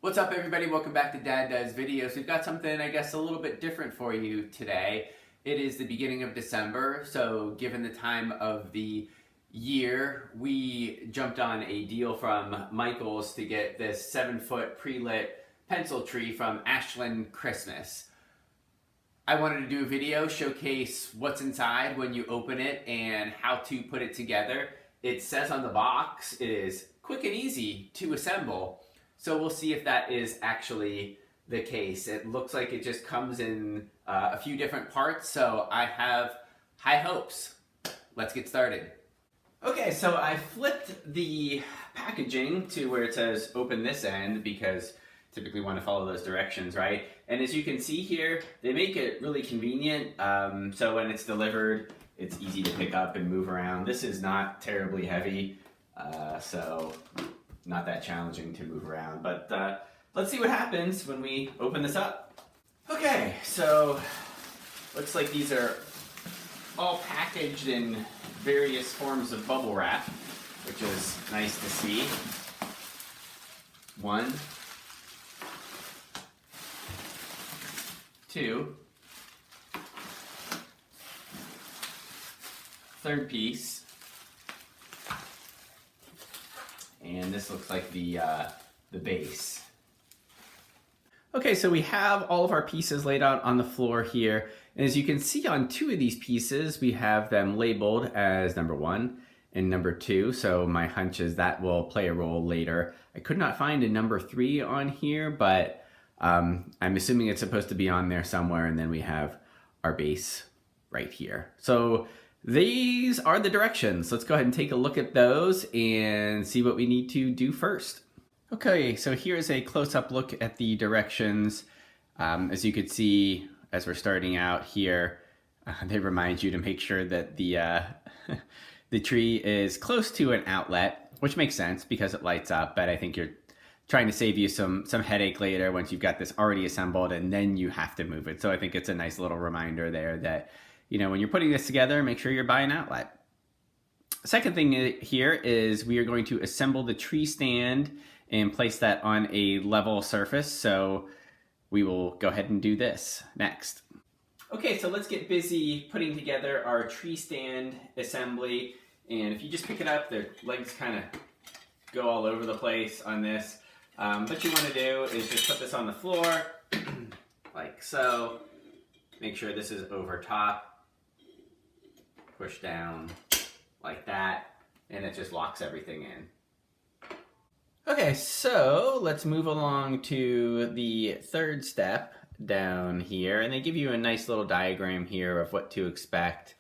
What's up, everybody? Welcome back to Dad Does Videos. We've got something, I guess, a little bit different for you today. It is the beginning of December, so given the time of the year, we jumped on a deal from Michael's to get this 7-foot pre-lit pencil tree from Ashland Christmas. I wanted to do a video, showcase what's inside when you open it and how to put it together. It says on the box it is quick and easy to assemble. So we'll see if that is actually the case. It looks like it just comes in a few different parts, so I have high hopes. Let's get started. Okay, so I flipped the packaging to where it says open this end because typically want to follow those directions, right? And as you can see here, they make it really convenient. So when it's delivered, it's easy to pick up and move around. This is not terribly heavy, so not that challenging to move around, but let's see what happens when we open this up. Okay, so looks like these are all packaged in various forms of bubble wrap, which is nice to see. One, two, third piece. And this looks like the base. Okay, so we have all of our pieces laid out on the floor here. And as you can see on two of these pieces, we have them labeled as number 1 and number 2. So my hunch is that will play a role later. I could not find a number 3 on here, but I'm assuming it's supposed to be on there somewhere. And then we have our base right here. So these are the directions. Let's go ahead and take a look at those and see what we need to do first. Okay, so here's a close-up look at the directions. As you could see, as we're starting out here, they remind you to make sure that the the tree is close to an outlet, which makes sense because it lights up, but I think you're trying to save you some headache later once you've got this already assembled and then you have to move it. So I think it's a nice little reminder there that, you know, when you're putting this together, make sure you're by an outlet. Second thing here is we are going to assemble the tree stand and place that on a level surface. So we will go ahead and do this next. Okay, so let's get busy putting together our tree stand assembly. And if you just pick it up, the legs kind of go all over the place on this. What you want to do is just put this on the floor like so. Make sure this is over top. Push down like that, and it just locks everything in. Okay, so let's move along to the third step down here, and they give you a nice little diagram here of what to expect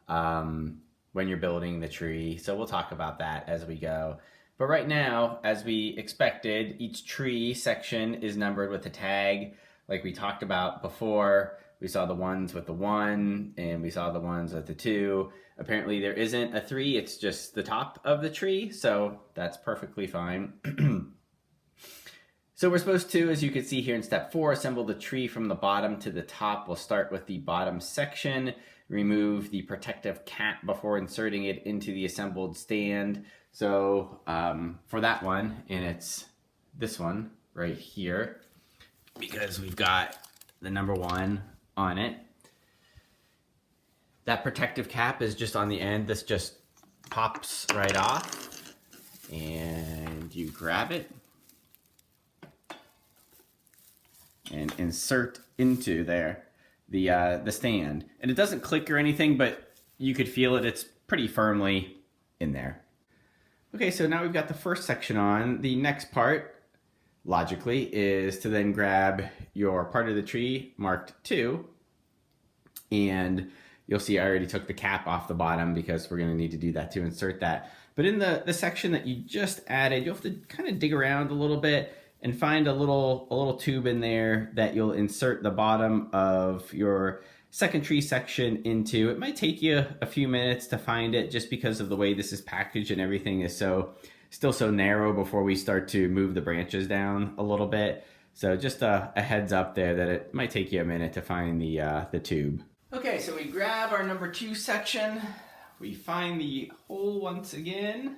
when you're building the tree. So we'll talk about that as we go. But right now, as we expected, each tree section is numbered with a tag like we talked about before. We saw the ones with the 1, and we saw the ones with the 2. Apparently there isn't a 3, it's just the top of the tree, so that's perfectly fine. So we're supposed to, as you can see here in step 4, assemble the tree from the bottom to the top. We'll start with the bottom section, remove the protective cap before inserting it into the assembled stand. So for that one, and it's this one right here, because we've got the number 1 on it. That protective cap is just on the end. This just pops right off and you grab it and insert into there the stand. And it doesn't click or anything, but you could feel it. It's pretty firmly in there. Okay, so now we've got the first section on. The next part, logically, is to then grab your part of the tree marked 2, and you'll see I already took the cap off the bottom because we're going to need to do that to insert that. But in the section that you just added, you'll have to kind of dig around a little bit and find a little tube in there that you'll insert the bottom of your second tree section into. It might take you a few minutes to find it just because of the way this is packaged and everything is still so narrow before we start to move the branches down a little bit. So just a heads up there that it might take you a minute to find the tube. Okay, so we grab our number 2 section, we find the hole once again,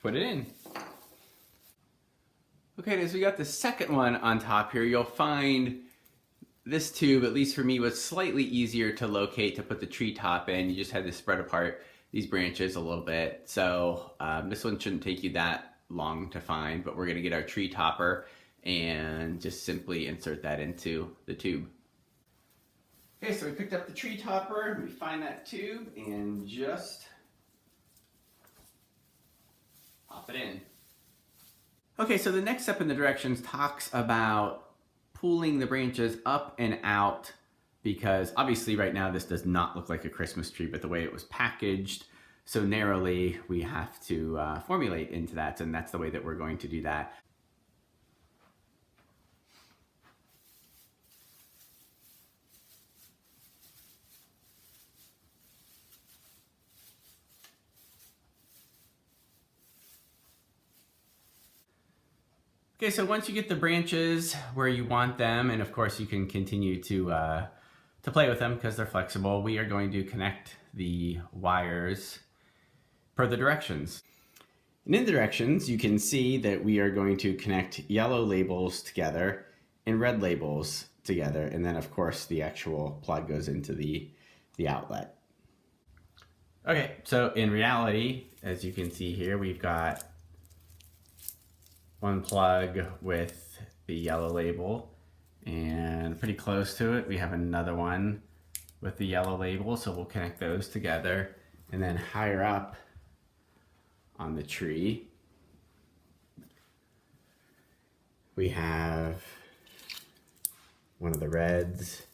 put it in. Okay, as we got the second one on top here, you'll find this tube, at least for me, was slightly easier to locate to put the tree top in. You just had to spread apart these branches a little bit. So this one shouldn't take you that long to find, but we're gonna get our tree topper and just simply insert that into the tube. Okay, so we picked up the tree topper, we find that tube and just pop it in. Okay, so the next step in the directions talks about pulling the branches up and out, because obviously right now this does not look like a Christmas tree, but the way it was packaged so narrowly, we have to formulate into that, and that's the way that we're going to do that. Okay, so once you get the branches where you want them, and of course you can continue to play with them because they're flexible, we are going to connect the wires per the directions. And in the directions, you can see that we are going to connect yellow labels together and red labels together, and then of course the actual plug goes into the outlet. Okay, so in reality, as you can see here, we've got one plug with the yellow label, and pretty close to it we have another one with the yellow label, so we'll connect those together. And then higher up on the tree we have one of the reds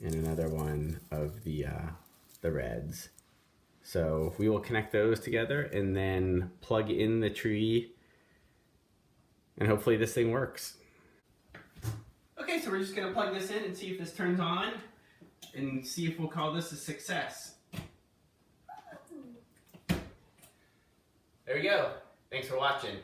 and another one of the reds. So we will connect those together and then plug in the tree, and hopefully this thing works. Okay, so we're just gonna plug this in and see if this turns on and see if we'll call this a success. There we go. Thanks for watching.